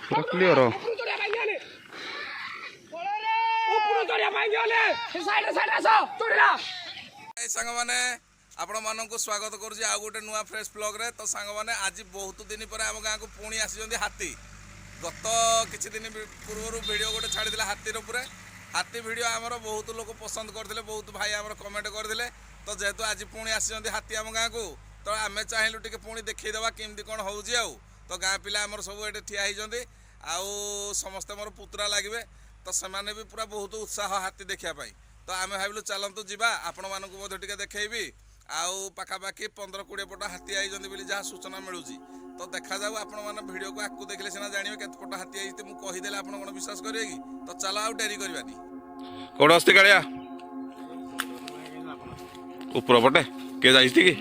ପୁରା କ୍ଲିୟର। ସାଙ୍ଗମାନେ ଆପଣମାନଙ୍କୁ ସ୍ୱାଗତ କରୁଛି ଆଉ ଗୋଟେ ନୂଆ ଫ୍ରେଶ୍ ବ୍ଲଗ୍ରେ। ତ ସାଙ୍ଗମାନେ ଆଜି ବହୁତ ଦିନ ପରେ ଆମ ଗାଁକୁ ପୁଣି ଆସିଛନ୍ତି ହାତୀ। ଗତ କିଛି ଦିନ ପୂର୍ବରୁ ଭିଡ଼ିଓ ଗୋଟେ ଛାଡ଼ିଥିଲା ହାତୀର ଉପରେ। ହାତୀ ଭିଡ଼ିଓ ଆମର ବହୁତ ଲୋକ ପସନ୍ଦ କରିଥିଲେ, ବହୁତ ଭାଇ ଆମର କମେଣ୍ଟ କରିଥିଲେ। ତ ଯେହେତୁ ଆଜି ପୁଣି ଆସିଛନ୍ତି ହାତୀ ଆମ ଗାଁକୁ, ତ ଆମେ ଚାହିଁଲୁ ଟିକେ ପୁଣି ଦେଖେଇଦେବା କେମିତି କ'ଣ ହେଉଛି। ଆଉ ତ ଗାଁ ପିଲା ଆମର ସବୁ ଏଠି ଠିଆ ହେଇଛନ୍ତି, ଆଉ ସମସ୍ତେ ମୋର ପୁତୁରା ଲାଗିବେ। ତ ସେମାନେ ବି ପୁରା ବହୁତ ଉତ୍ସାହ ହାତୀ ଦେଖିବା ପାଇଁ। ତ ଆମେ ଭାବିଲୁ ଚାଲନ୍ତୁ ଯିବା, ଆପଣମାନଙ୍କୁ ମଧ୍ୟ ଟିକେ ଦେଖେଇବି। ଆଉ ପାଖାପାଖି 15-20 ପଟ ହାତୀ ଆଇଛନ୍ତି ବୋଲି ଯାହା ସୂଚନା ମିଳୁଛି। ତ ଦେଖାଯାଉ, ଆପଣମାନେ ଭିଡ଼ିଓକୁ ଆଗକୁ ଦେଖିଲେ ସିନା ଜାଣିବେ କେତେ ପଟ ହାତୀ ଆଇଛି। ମୁଁ କହିଦେଲେ ଆପଣ କ'ଣ ବିଶ୍ୱାସ କରିବେ କି? ତ ଚାଲ ଆଉ ଡେରି କରିବାନି। କୋଉଠି ଅସ୍ତି କାଳିଆ ଉପର ପଟେ କିଏ ଯାଇଛି କି?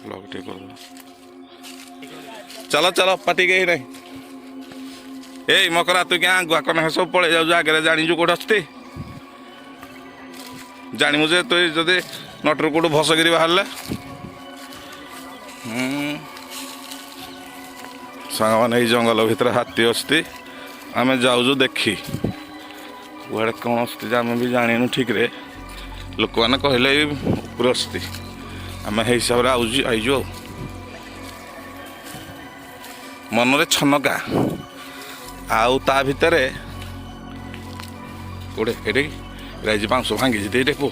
ବ୍ଲଗ ଟିକେ କରିଦେବା। ଚାଲ ଚାଲ ପାଟି କେହି ନାହିଁ। ଏଇ ମକରା ତୁ କିଆଁ ଆଗୁଆ କନେ ସବୁ ପଳେଇ ଯାଉଛୁ ଆଗରେ, ଜାଣିଛୁ କୋଉଠି ଅସ୍ତି? ଜାଣିମୁ ଯେ ତୁଇ ଯଦି ନଟରୁ କୋଉଠୁ ଭସଗିରି ବାହାରିଲେ। ସାଙ୍ଗମାନେ ଏଇ ଜଙ୍ଗଲ ଭିତରେ ହାତୀ ଅସ୍ତି, ଆମେ ଯାଉଛୁ ଦେଖି। କୁଆଡ଼େ କ'ଣ ଅସ୍ତି ଯେ ଆମେ ବି ଜାଣିନୁ ଠିକ୍ରେ। ଲୋକମାନେ କହିଲେ ଏଇ ଉପରେ ଅସ୍ତି, ଆମେ ସେଇ ହିସାବରେ ଆଇଛୁ ଆଉ। ମନରେ ଛନକା, ଆଉ ତା ଭିତରେ କୋଉଠି ଏଇଟା କି ହେଇଛି ବାଉଁଶ ଭାଙ୍ଗିଛି ଏଇଟା ପୁଅ,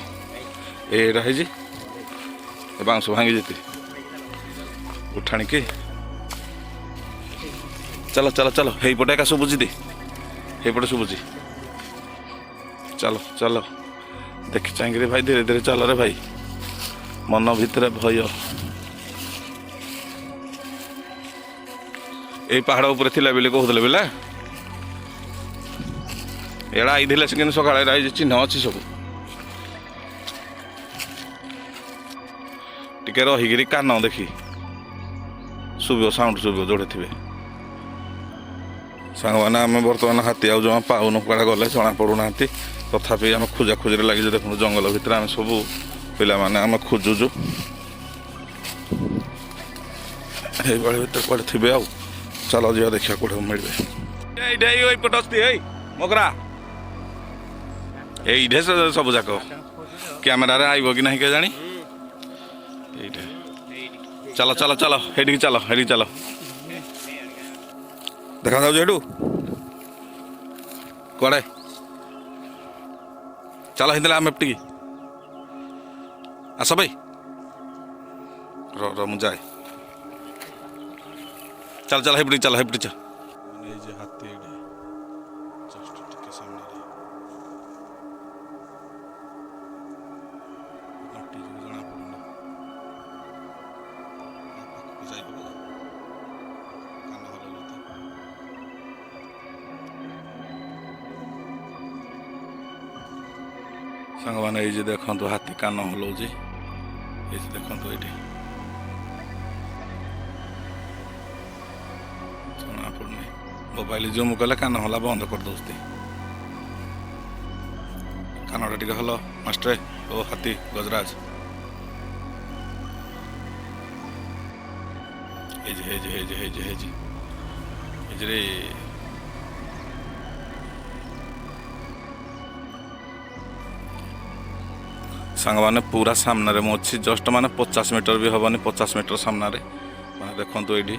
ଏଇଟା ହେଇଛି ବାଉଁଶ ଭାଙ୍ଗି ଯେତେ ଉଠାଣିକି। ଚାଲ ଚାଲ ଚାଲ, ହେଇପଟେ ଏକା ଶୁଭୁଛି ଦେ, ହେଇପଟେ ଶୁଭୁଛି। ଚାଲ ଚାଲ ଦେଖି ଚାହିଁକିରି ଭାଇ, ଧୀରେ ଧୀରେ ଚାଲରେ ଭାଇ, ମନ ଭିତରେ ଭୟ। ଏଇ ପାହାଡ଼ ଉପରେ ଥିଲା ବୋଲି କହୁଥିଲେ ପିଲା। ଏଇଟା ଆଇଥିଲେ ସେ, କିନ୍ତୁ ସକାଳେ ଏଇଟା ଚିହ୍ନ ଅଛି ସବୁ। ଟିକେ ରହିକିରି କାନ ଦେଖି ଶୁଭିବ, ସାଉଣ୍ଡ ଶୁଭିବ ଯୋଉଠି ଥିବେ। ସାଙ୍ଗମାନେ ଆମେ ବର୍ତ୍ତମାନ ହାତୀ ଆଉ ଜମା ପାଉନୁ, କୁଆଡ଼େ ଗଲେ ଜଣା ପଡ଼ୁନାହାନ୍ତି। ତଥାପି ଆମେ ଖୋଜା ଖୋଜିରେ ଲାଗିଛୁ। ଦେଖନ୍ତୁ ଜଙ୍ଗଲ ଭିତରେ ଆମେ ସବୁ ପିଲାମାନେ ଆମେ ଖୋଜୁଛୁ, ଏଇଭଳି ଭିତରେ କୁଆଡ଼େ ଥିବେ। ଆଉ ଚାଲ ଯିବା ଦେଖିବା କୋଉଠି ମିଳିବେ। ଏଇଟା ଏଇପଟେ ଅସ୍ତି, ଏଇ ମକରା ଏଇଠି ସବୁ ଯାକ। କ୍ୟାମେରାରେ ଆଇବ କି ନାହିଁ କେଜାଣି। ଏଇଟା ଚାଲ ଚାଲ ଚାଲ, ହେଇଠିକି ଚାଲ, ହେଇଠିକି ଚାଲ। ଦେଖାଯାଉଛି ଏଇଠୁ କୁଆଡ଼େ? ଚାଲ ହେଇଥିଲା ଆମେ ଏପଟିକି ଆସ ଭାଇ। ର ମୁଁ ଯାଏ। ଚାଲ ଚାଲ ହେଇପଟିକି ଚାଲ, ହେଇପଟି ଚାଲ। ଏଇ ଯେ ହାତୀ ଏଇଠି ଜଷ୍ଟ ଟିକେ ସାମ୍ନାରେ ଘଣ୍ଟି ଯୋଉ ଜଣା ପଡୁନି, ପାଖକୁ ଯାଇ ହବ କାନ ହଲଉଛ ତ। ସାଙ୍ଗମାନେ ଏଇ ଯେ ଦେଖନ୍ତୁ ହାତୀ କାନ ହଲଉଛି, ଏଇ ଯେ ଦେଖନ୍ତୁ ଏଇଠି ଜଣା ପଡୁନି। ମୋବାଇଲ ଜୁମ୍ କଲେ କାନ ହଲା ବନ୍ଦ କରିଦଉଛି। କାନଟା ଟିକେ ହଲ ମାଷ୍ଟ୍ରେ। ଓ ହାତୀ ଗଜରାଜ, ହେଇଛି ହେଇଛି ହେଇଛି ହେଇଛି ହେଇଛି ହେଇଚିରେ। ସାଙ୍ଗମାନେ ପୁରା ସାମ୍ନାରେ ମୁଁ ଅଛି, ଜଷ୍ଟ ମାନେ 50 ମିଟର ବି ହେବନି, 50 ମିଟର ସାମ୍ନାରେ। ମାନେ ଦେଖନ୍ତୁ ଏଇଠି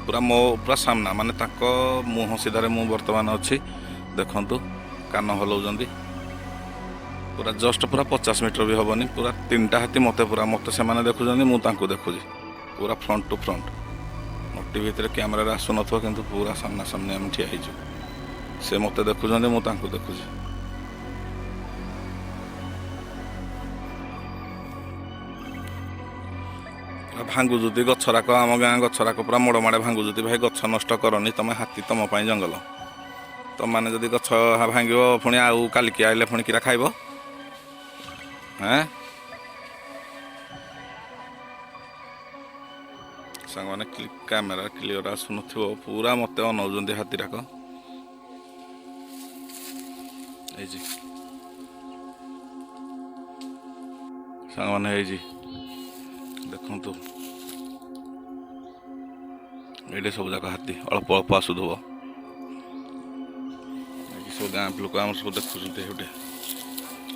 ପୁରା ମୋ ପୁରା ସାମ୍ନା, ମାନେ ତାଙ୍କ ମୁହଁ ସିଧାରେ ମୁଁ ବର୍ତ୍ତମାନ ଅଛି। ଦେଖନ୍ତୁ କାନ ହଲଉଛନ୍ତି ପୁରା, ଜଷ୍ଟ ପୁରା 50 ମିଟର ବି ହେବନି। ପୁରା 3ଟା ହାତୀ ମୋତେ ସେମାନେ ଦେଖୁଛନ୍ତି, ମୁଁ ତାଙ୍କୁ ଦେଖୁଛି ପୁରା ଫ୍ରଣ୍ଟ ଟୁ ଫ୍ରଣ୍ଟ। ମୋଟି ଭିତରେ କ୍ୟାମେରାରେ ଆସୁନଥିବ, କିନ୍ତୁ ପୁରା ସାମ୍ନା ସାମ୍ନି ଆମେ ଠିଆ ହେଇଛୁ। ସେ ମୋତେ ଦେଖୁଛନ୍ତି, ମୁଁ ତାଙ୍କୁ ଦେଖୁଛି। ଭାଙ୍ଗୁଛନ୍ତି ଗଛରାକ, ଆମ ଗାଁ ଗଛରାକ ପୁରା ମୋଡ଼ ମାଡ଼େ ଭାଙ୍ଗୁଛନ୍ତି। ଭାଇ ଗଛ ନଷ୍ଟ କରନି, ତମେ ହାତୀ ତମ ପାଇଁ ଜଙ୍ଗଲ। ତମମାନେ ଯଦି ଗଛ ଭାଙ୍ଗିବ, ପୁଣି ଆଉ କାଲିକି ଆଇଲେ ପୁଣି କିରା ଖାଇବ? ସାଙ୍ଗମାନେ କ୍ୟାମେରା କ୍ଲିୟର ଆସୁନଥିବ, ପୁରା ମୋତେ ଅନଉଛନ୍ତି ହାତୀରାକ। ହେଇଛି ସାଙ୍ଗମାନେ, ହେଇଛି ଦେଖନ୍ତୁ ଏଇଠି ସବୁ ଯାକ ହାତୀ ଅଳ୍ପ ଅଳ୍ପ ଆସୁଥିବ। ସବୁ ଗାଁ ଲୋକ ଆମର ସବୁ ଦେଖୁଛନ୍ତି ଗୋଟେ।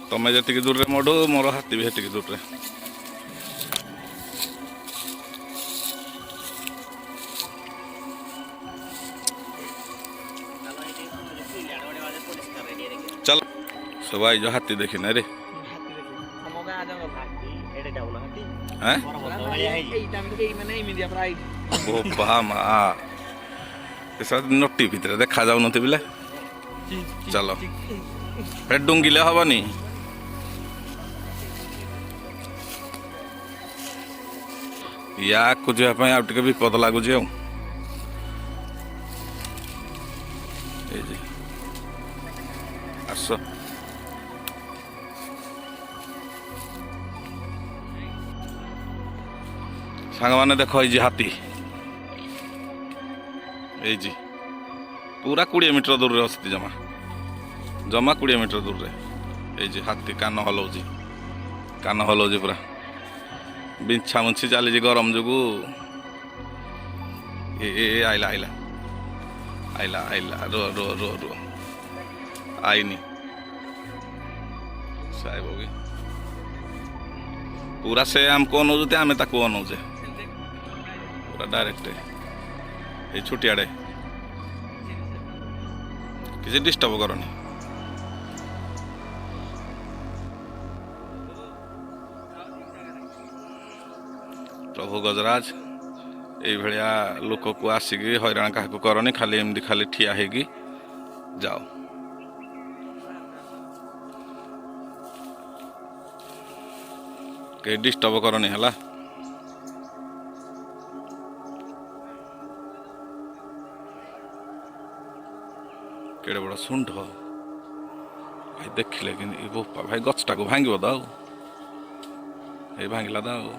ତମେ ଯେତିକି ଦୂରରେ ମୋଠୁ ମୋର ହାତୀ ବି ସେତିକି ଦୂରରେ। ଚାଲ ସବୁ ଆଇଜ ହାତୀ ଦେଖିନା ରେ। ବୋପା ମା ନଟି ଭିତରେ ଦେଖା ଯାଉନଥିବି। ଚାଲ ଏ ଡୁଙ୍ଗିଲେ ହବନି। ୟାକୁ ଯିବା ପାଇଁ ଆଉ ଟିକେ ବିପଦ ଲାଗୁଛି ଆଉ। ଏଇ ଯେ ଆସ ସାଙ୍ଗମାନେ ଦେଖ ଏଇ ହାତୀ ଏଇ ପୁରା 20 ମିଟର ଦୂରରେ ଅଛନ୍ତି। ଜମା 20 ମିଟର ଦୂରରେ ଏଇ ହାତୀ କାନ ହଲଉଛି ପୁରା। ବିଞ୍ଛା ମୁଞ୍ଛି ଚାଲିଛି ଗରମ ଯୋଗୁ। ଆଇଲା ରୁହ ଆଇନି ସାହେବ କି ପୁରା ସେ ଆମକୁ ଅନଉଛନ୍ତି, ଆମେ ତାକୁ ଅନଉଛେ ପୁରା ଡାଇରେକ୍ଟ। ଏଇ ଛୁଟିଆଡ଼େ କିଛି ଡିଷ୍ଟର୍ବ କରନି। ପ୍ରଭୁ ଗଜରାଜ ଏଇଭଳିଆ ଲୋକକୁ ଆସିକି ହଇରାଣ କାହାକୁ କରନି। ଖାଲି ଏମିତି ଖାଲି ଠିଆ ହେଇକି ଯାଅ। କେହି ଡିଷ୍ଟର୍ବ କରନି ହେଲା। କେଡ଼େ ବଡ଼ ଶୁଣ୍ଢ ଭାଇ ଦେଖିଲେ କିନ୍ତୁ ବୋପା ଭାଇ ଗଛଟାକୁ ଭାଙ୍ଗିବ ତ ଆଉ। ଏଇ ଭାଙ୍ଗିଲା ତ ଆଉ।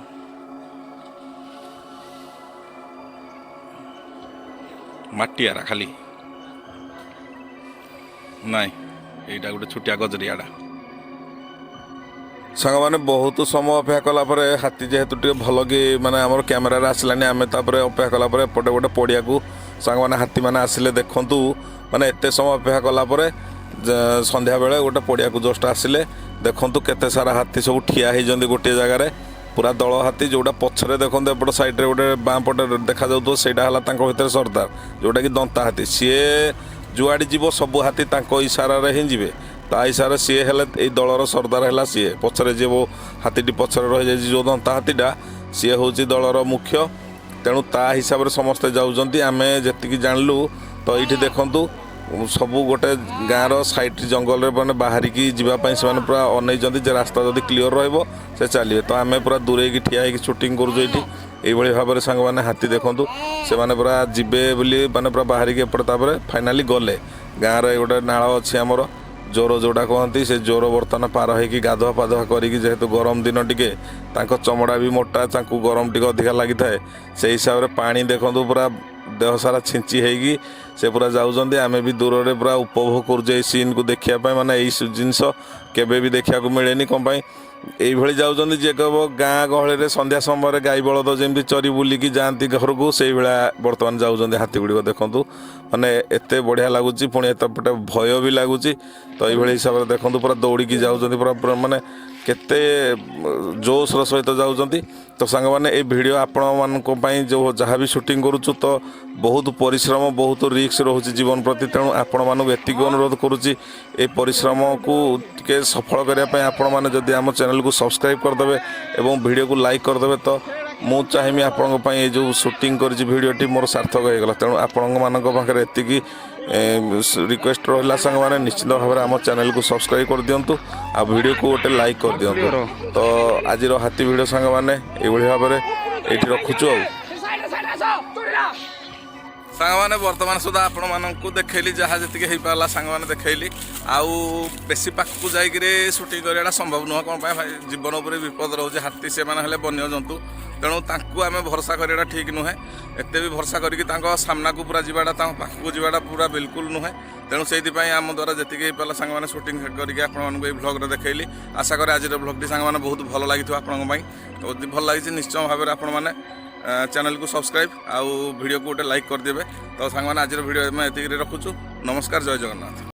ମାଟିଆରା ଖାଲି ନାଇଁ, ଏଇଟା ଗୋଟେ ଛୋଟିଆ ଗଜରିଆଟା। ସାଙ୍ଗମାନେ ବହୁତ ସମୟ ଅପେକ୍ଷା କଲା ପରେ ହାତୀ ଯେହେତୁ ଟିକେ ଭଲ କି ମାନେ ଆମର କ୍ୟାମେରାରେ ଆସିଲାନି, ଆମେ ତାପରେ ଅପେକ୍ଷା କଲା ପରେ ଏପଟେ ଗୋଟେ ପଡ଼ିଆକୁ ସାଙ୍ଗମାନେ ହାତୀମାନେ ଆସିଲେ। ଦେଖନ୍ତୁ ମାନେ ଏତେ ସମୟ ଅପେକ୍ଷା କଲା ପରେ ସନ୍ଧ୍ୟାବେଳେ ଗୋଟେ ପଡ଼ିଆକୁ ଜଷ୍ଟ ଆସିଲେ। ଦେଖନ୍ତୁ କେତେ ସାରା ହାତୀ ସବୁ ଠିଆ ହେଇଛନ୍ତି ଗୋଟିଏ ଜାଗାରେ, ପୁରା ଦଳ ହାତୀ। ଯେଉଁଟା ପଛରେ ଦେଖନ୍ତୁ ଏପଟ ସାଇଡ଼୍ରେ ଗୋଟେ ବାଁ ପଟେ ଦେଖାଯାଉଥିବ, ସେଇଟା ହେଲା ତାଙ୍କ ଭିତରେ ସର୍ଦ୍ଦାର, ଯେଉଁଟାକି ଦନ୍ତା ହାତୀ। ସିଏ ଯୁଆଡ଼େ ଯିବ ସବୁ ହାତୀ ତାଙ୍କ ଇସାରାରେ ହିଁ ଯିବେ। ତା ଇସାରାରେ ସିଏ ହେଲେ ଏଇ ଦଳର ସର୍ଦ୍ଦାର ହେଲା ସିଏ। ପଛରେ ଯିଏ ହାତୀଟି ପଛରେ ରହିଯାଇଛି ଯେଉଁ ଦନ୍ତା ହାତୀଟା, ସିଏ ହେଉଛି ଦଳର ମୁଖ୍ୟ। ତେଣୁ ତା ହିସାବରେ ସମସ୍ତେ ଯାଉଛନ୍ତି। ଆମେ ଯେତିକି ଜାଣିଲୁ ତ ଏଇଠି ଦେଖନ୍ତୁ ସବୁ ଗୋଟେ ଗାଁର ସାଇଟ୍ ଜଙ୍ଗଲରେ ମାନେ ବାହାରିକି ଯିବା ପାଇଁ ସେମାନେ ପୁରା ଅନେଇଛନ୍ତି ଯେ ରାସ୍ତା ଯଦି କ୍ଲିଅର ରହିବ ସେ ଚାଲିବେ। ତ ଆମେ ପୁରା ଦୂରେଇକି ଠିଆ ହେଇକି ସୁଟିଂ କରୁଛୁ ଏଇଠି। ଏଇଭଳି ଭାବରେ ସାଙ୍ଗମାନେ ହାତୀ ଦେଖନ୍ତୁ ସେମାନେ ପୁରା ଯିବେ ବୋଲି ମାନେ ପୁରା ବାହାରିକି ଏପଟେ। ତାପରେ ଫାଇନାଲି ଗଲେ ଗାଁର ଏ ଗୋଟେ ନାଳ ଅଛି ଆମର ଜୋର ଯେଉଁଟା କହନ୍ତି, ସେ ଜୋର ବର୍ତ୍ତମାନ ପାର ହେଇକି ଗାଧୁଆ ପାଧୁଆ କରିକି, ଯେହେତୁ ଗରମ ଦିନ ଟିକେ ତାଙ୍କ ଚମଡ଼ା ବି ମୋଟା, ତାଙ୍କୁ ଗରମ ଟିକେ ଅଧିକା ଲାଗିଥାଏ। ସେଇ ହିସାବରେ ପାଣି ଦେଖନ୍ତୁ ପୁରା ଦେହ ସାରା ଛିଞ୍ଚି ହେଇକି ସେ ପୁରା ଯାଉଛନ୍ତି। ଆମେ ବି ଦୂରରେ ପୁରା ଉପଭୋଗ କରୁଛୁ ଏଇ ସିନ୍କୁ ଦେଖିବା ପାଇଁ। ମାନେ ଏଇ ଜିନିଷ କେବେ ବି ଦେଖିବାକୁ ମିଳେନି। କ'ଣ ପାଇଁ ଏଇଭଳି ଯାଉଛନ୍ତି? ଯିଏ କହିବ ଗାଁ ଗହଳିରେ ସନ୍ଧ୍ୟା ସମୟରେ ଗାଈ ବଳଦ ଯେମିତି ଚରି ବୁଲିକି ଯାଆନ୍ତି ଘରକୁ, ସେଇଭଳିଆ ବର୍ତ୍ତମାନ ଯାଉଛନ୍ତି ହାତୀ ଗୁଡ଼ିକ। ଦେଖନ୍ତୁ ମାନେ ଏତେ ବଢ଼ିଆ ଲାଗୁଛି, ପୁଣି ଏତେପଟେ ଭୟ ବି ଲାଗୁଛି। ତ ଏଇଭଳି ହିସାବରେ ଦେଖନ୍ତୁ ପୁରା ଦୌଡ଼ିକି ଯାଉଛନ୍ତି, ପୁରା ମାନେ କେତେ ଜୋସ୍ର ସହିତ ଯାଉଛନ୍ତି। ତ ସାଙ୍ଗମାନେ ଏଇ ଭିଡ଼ିଓ ଆପଣମାନଙ୍କ ପାଇଁ ଯେଉଁ ଯାହା ବି ସୁଟିଂ କରୁଛୁ, ତ ବହୁତ ପରିଶ୍ରମ, ବହୁତ ରିସ୍କ ରହୁଛି ଜୀବନ ପ୍ରତି। ତେଣୁ ଆପଣମାନଙ୍କୁ ଏତିକି ଅନୁରୋଧ କରୁଛି, এই ପରିଶ୍ରମକୁ ଟିକେ ସଫଳ କରିବା ପାଇଁ ଆପଣମାନେ ଯଦି ଆମ ଚ୍ୟାନେଲକୁ ସବସ୍କ୍ରାଇବ୍ କରିଦେବେ ଏବଂ ଭିଡ଼ିଓକୁ ଲାଇକ୍ କରିଦେବେ, ତ ମୁଁ ଚାହିଁବି ଆପଣଙ୍କ ପାଇଁ ଏଇ ଯେଉଁ ସୁଟିଂ କରିଛି ଭିଡ଼ିଓଟି ମୋର ସାର୍ଥକ ହୋଇଗଲା। ତେଣୁ ଆପଣମାନଙ୍କ ପାଖରେ ଏତିକି ରିକ୍ୱେଷ୍ଟ ରହିଲା ସାଙ୍ଗମାନେ, ନିଶ୍ଚିତ ଭାବରେ ଆମ ଚ୍ୟାନେଲକୁ ସବସ୍କ୍ରାଇବ୍ କରିଦିଅନ୍ତୁ ଆଉ ଭିଡ଼ିଓକୁ ଗୋଟେ ଲାଇକ୍ କରିଦିଅନ୍ତୁ। ତ ଆଜିର ହାତୀ ଭିଡ଼ିଓ ସାଙ୍ଗମାନେ ଏଇଭଳି ଭାବରେ ଏଇଠି ରଖୁଛୁ ଆଉ। ସାଙ୍ଗମାନେ ବର୍ତ୍ତମାନ ସୁଦ୍ଧା ଆପଣମାନଙ୍କୁ ଦେଖେଇଲି ଯାହା ଯେତିକି ହେଇପାରିଲା ସାଙ୍ଗମାନେ ଦେଖେଇଲି। ଆଉ ବେଶୀ ପାଖକୁ ଯାଇକିରି ସୁଟିଂ କରିବାଟା ସମ୍ଭବ ନୁହଁ। କ'ଣ ପାଇଁ ଭାଇ, ଜୀବନ ଉପରେ ବିପଦ ରହୁଛି। ହାତୀ ସେମାନେ ହେଲେ ବନ୍ୟଜନ୍ତୁ, ତେଣୁ ତାଙ୍କୁ ଆମେ ଭରସା କରିବାଟା ଠିକ୍ ନୁହେଁ। ଏତେ ବି ଭରସା କରିକି ତାଙ୍କ ସାମ୍ନାକୁ ପୁରା ଯିବାଟା, ତାଙ୍କ ପାଖକୁ ଯିବାଟା ପୁରା ବିଲକୁଲ ନୁହେଁ। ତେଣୁ ସେଇଥିପାଇଁ ଆମ ଦ୍ୱାରା ଯେତିକି ହେଇପାରିଲା ସାଙ୍ଗମାନେ ସୁଟିଂ କରିକି ଆପଣମାନଙ୍କୁ ଏଇ ଭ୍ଲଗ୍ରେ ଦେଖେଇଲି। ଆଶା କରେ ଆଜିର ଭ୍ଲଗ୍ଟି ସାଙ୍ଗମାନେ ବହୁତ ଭଲ ଲାଗିଥିବ ଆପଣଙ୍କ ପାଇଁ। ଯଦି ଭଲ ଲାଗିଛି ନିଶ୍ଚୟ ଭାବରେ ଆପଣମାନେ ଚ୍ୟାନେଲକୁ ସବସ୍କ୍ରାଇବ୍ ଆଉ ଭିଡ଼ିଓକୁ ଗୋଟେ ଲାଇକ୍ କରିଦେବେ। ତ ସାଙ୍ଗମାନେ ଆଜିର ଭିଡ଼ିଓ ଆମେ ଏତିକିରେ ରଖୁଛୁ। ନମସ୍କାର, ଜୟ ଜଗନ୍ନାଥ।